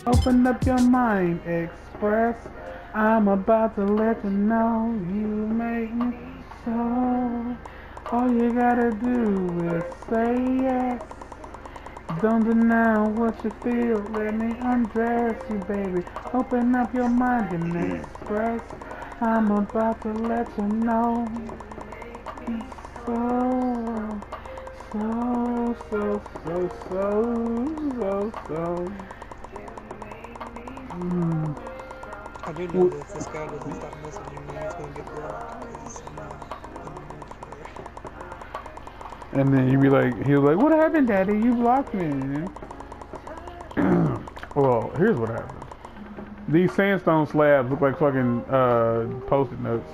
Open up your mind, express. I'm about to let you know you make me so. All you gotta do is say yes. Don't deny what you feel. Let me undress you, baby. Open up your mind and express. I'm about to let you know. So, so. Mm. I do know that if this guy doesn't stop messaging me, he's gonna get blocked because I'm not in the mood for. And then you be like, he was like, "What happened, Daddy? You blocked me." Well, here's what happened. These sandstone slabs look like fucking post-it notes.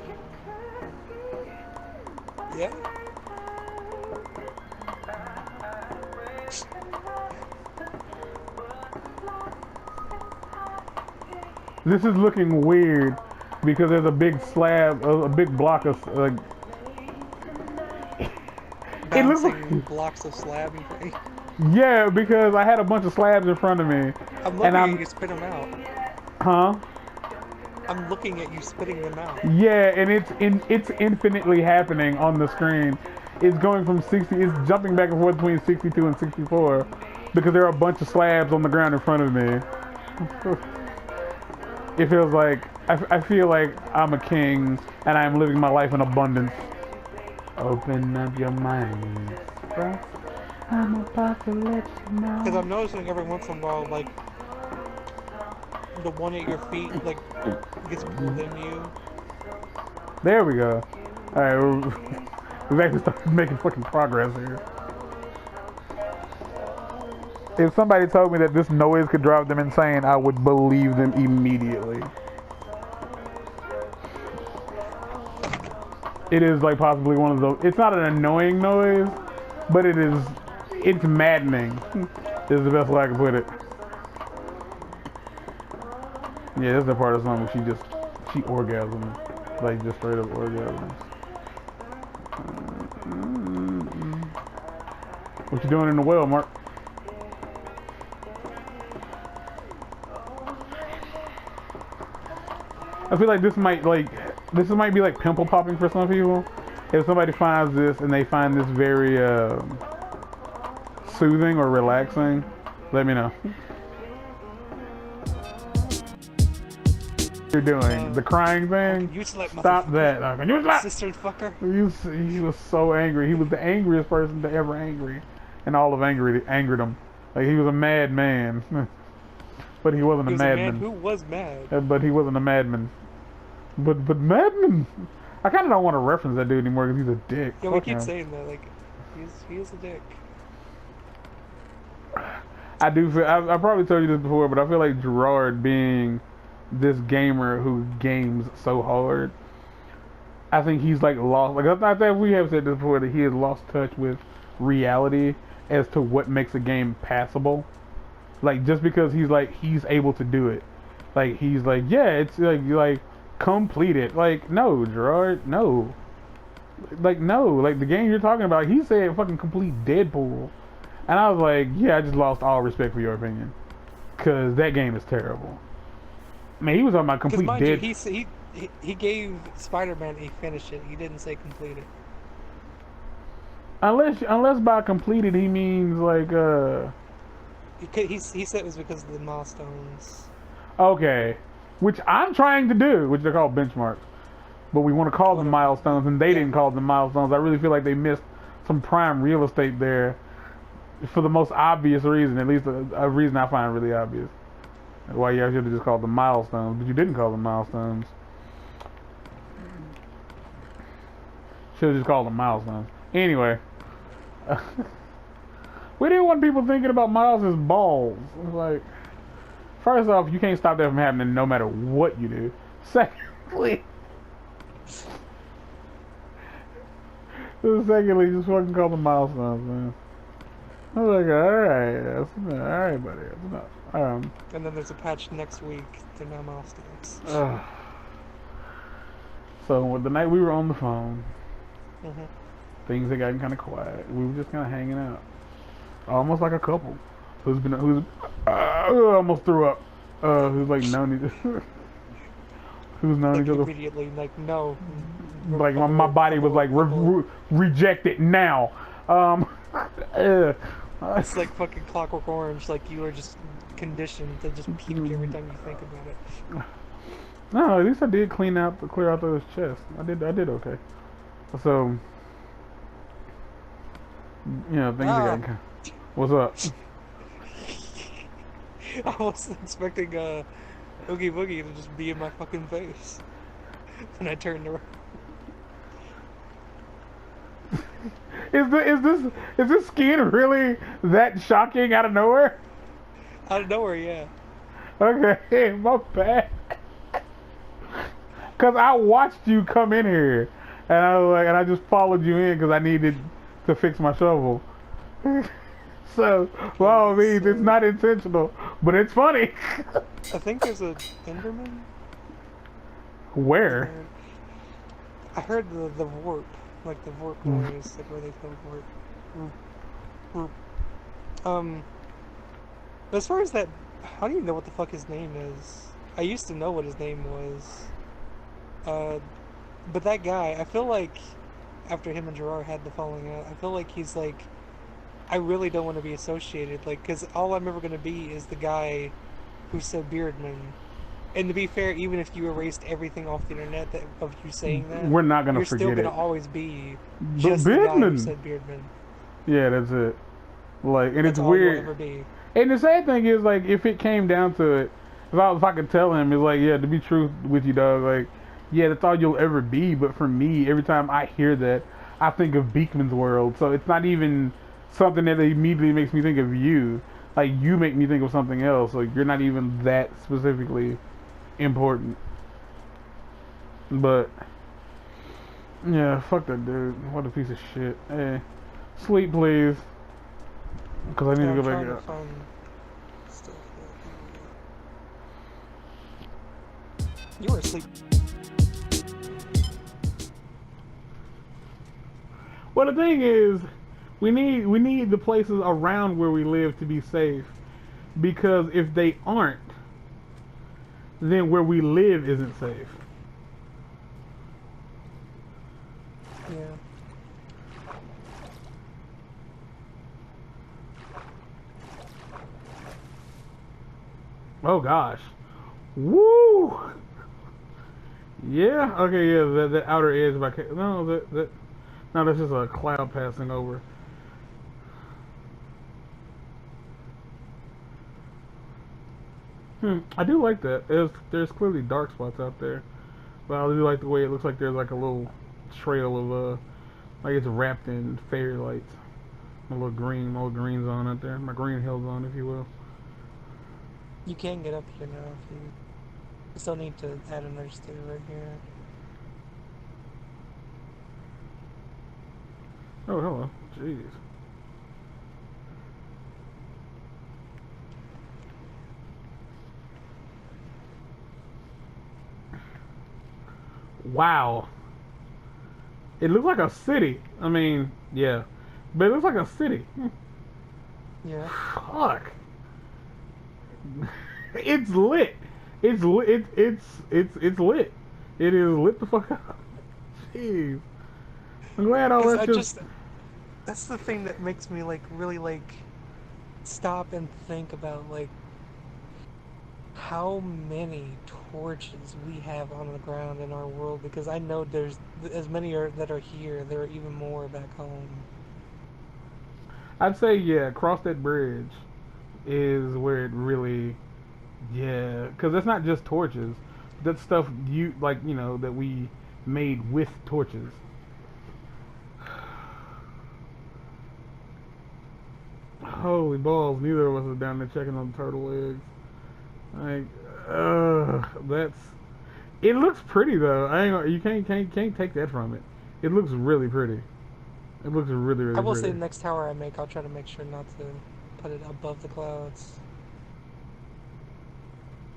Yeah. This is looking weird because there's a big slab, a big block of like. It looks Bouncing like blocks of slab in front. yeah, because I had a bunch of slabs in front of me, I'm and looking at you spit them out. huh? I'm looking at you spitting them out. Yeah, and it's infinitely happening on the screen. It's going from 60, it's jumping back and forth between 62 and 64 because there are a bunch of slabs on the ground in front of me. It feels like I feel like I'm a king and I'm living my life in abundance. Open up your mind, bro. I'm about to let you Because know. I'm noticing every once in a while, like the one at your feet, like gets pulled into you. There we go. All right, we've actually started making fucking progress here. If somebody told me that this noise could drive them insane, I would believe them immediately. It is like possibly one of those. It's not an annoying noise, but it is. It's maddening. Is the best way I can put it. Yeah, this is the part of the song where she orgasms, like just straight up orgasms. What you doing in the well, Mark? I feel like this might be like pimple popping for some people. If somebody finds this and they find this very soothing or relaxing, let me know. You're doing the crying thing. Fucking useless Stop motherfucker. that! You stop. Sister fucker. He was so angry. He was the angriest person to ever angry, and all of angry angered him. Like he was a madman, but he wasn't a He was a man madman. who was mad. But he wasn't a madman. But madman. I kind of don't want to reference that dude anymore because he's a dick. Yeah, we Fuck keep him. saying that. Like, he is a dick. I do feel. I probably told you this before, but I feel like Gerard being this gamer who games so hard. I think he's like lost. Like I think we have said this before that he has lost touch with reality as to what makes a game passable. Like just because he's able to do it, like he's like yeah, it's like complete it. Like no, Gerard, no. Like no, like the game you're talking about, he said fucking complete Deadpool, and I was like yeah, I just lost all respect for your opinion, cause that game is terrible. Man, he was talking about Because complete mind you, dead. he gave Spider-Man a finish it. He didn't say complete it. Unless by completed he means like He said it was because of the milestones. okay, which I'm trying to do, which they're called benchmarks, but we want to call them Whatever. milestones, and they Yeah. didn't call them milestones. I really feel like they missed some prime real estate there for the most obvious reason, at least a reason I find really obvious. Why you should have just called them milestones, but you didn't call them milestones. Should have just called them milestones. Anyway, we didn't want people thinking about Miles as balls. Like, first off, you can't stop that from happening no matter what you do. Secondly, just fucking call them milestones, man. I was like, alright, that's enough. Alright, buddy, that's enough. And then there's a patch next week. They're now milestones. Uh, so the night we were on the phone, Mm-hmm. things had gotten kind of quiet. We were just kind of hanging out, almost like a couple who's almost threw up. who's like known each who's known Like each other. immediately, like no, Like my body was like reject it now. Um, uh, It's like fucking Clockwork Orange. Like you are just conditioned to just puke every time you think about it. no, at least I did clear out those chests. I did okay. So, you know, things Ah, that got. What's up? I wasn't expecting Oogie Boogie to just be in my fucking face when I turned around. Is this skin really that shocking out of nowhere? Out of nowhere, yeah. Okay, my bad. Cause I watched you come in here, and I was like, and I just followed you in because I needed to fix my shovel. So, well, I mean, it's not intentional, but it's funny. I think there's a Enderman. Where? I heard the warp, like the warp noise, like where they killed warp. Warp. But as far as that, I don't even know what the fuck his name is. I used to know what his name was. But that guy, I feel like after him and Gerard had the falling out, I feel like he's like, I really don't want to be associated, like, because all I'm ever going to be is the guy who said Beardman. And to be fair, even if you erased everything off the internet of you saying that, We're not gonna you're forget still going to it. always be But just the guy who Beardman. said Beardman. Yeah, that's it. Like, and That's it's all you'll weird. ever be. And the sad thing is, like, if it came down to it, if I could tell him, it's like, yeah, to be true with you, dog, like, yeah, that's all you'll ever be. But for me, every time I hear that, I think of Beekman's World. So it's not even something that immediately makes me think of you. Like, you make me think of something else. Like, you're not even that specifically important. But, yeah, fuck that dude. What a piece of shit. Hey, sleep, please. Because I need Yeah, to I'm go trying back to up. find stuff. You were asleep. Well, the thing is, we need the places around where we live to be safe, because if they aren't, then where we live isn't safe. Yeah. Oh gosh, woo! Yeah, okay, yeah, that outer edge. No, no, that's just a cloud passing over. I do like that. There's clearly dark spots out there, but I do like the way it looks like there's like a little trail of like it's wrapped in fairy lights. A little greens on out there. My green hills on, if you will. You can get up here now if you still need to add another stair right here. Oh, hello. Jeez. Wow. It looks like a city. I mean, yeah. But it looks like a city. Yeah. Fuck. It's lit. It's lit. It's lit. It is lit the fuck up. Jeez. I'm glad all Because that just. that's the thing that makes me like really like stop and think about like how many torches we have on the ground in our world, because I know there's as many that are here, there are even more back home. I'd say, yeah, cross that bridge is where it really. Yeah. Because that's not just torches. That's stuff that we made with torches. Holy balls, neither of us are down there checking on the turtle eggs. Like, that's. It looks pretty though. You can't take that from it. It looks really pretty. It looks really I really will say pretty. the next tower I make, I'll try to make sure not to put it above the clouds,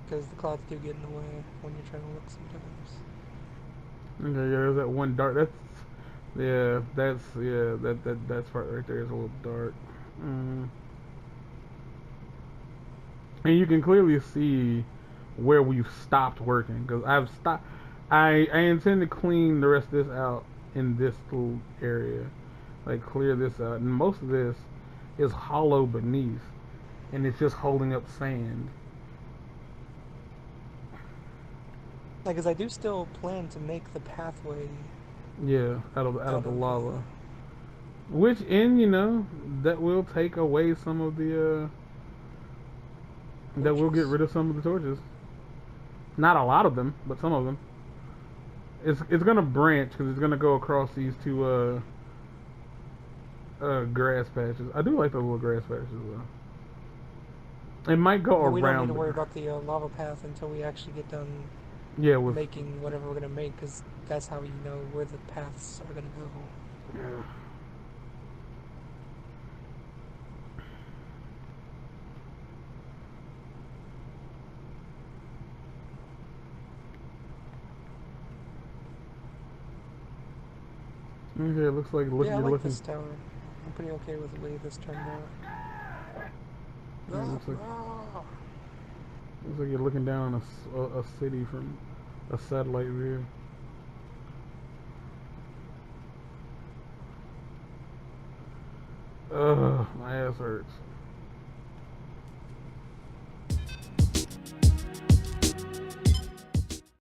because the clouds do get in the way when you're trying to look sometimes. Okay, yeah, there's that one dark. That's part right there is a little dark. Mm. And you can clearly see where we've stopped working because I've stopped. I intend to clean the rest of this out in this little area, like clear this out, and most of this is hollow beneath, and it's just holding up sand. Like, cause I do still plan to make the pathway Yeah, out of out the of lava, which in that will take away some of the that will get torches. rid of some of the torches. Not a lot of them, but some of them. It's gonna branch because it's gonna go across these two grass patches. I do like the little grass patches though. It might go But we don't need around to worry there. about the lava path until we actually get done Yeah, with making whatever we're gonna make, because that's how you know where the paths are gonna go. yeah. Okay, it looks like Yeah, I you're like looking. this tower. I'm pretty okay with the way this turned out. Yeah, looks like you're looking down on a city from a satellite view. Ugh, my ass hurts.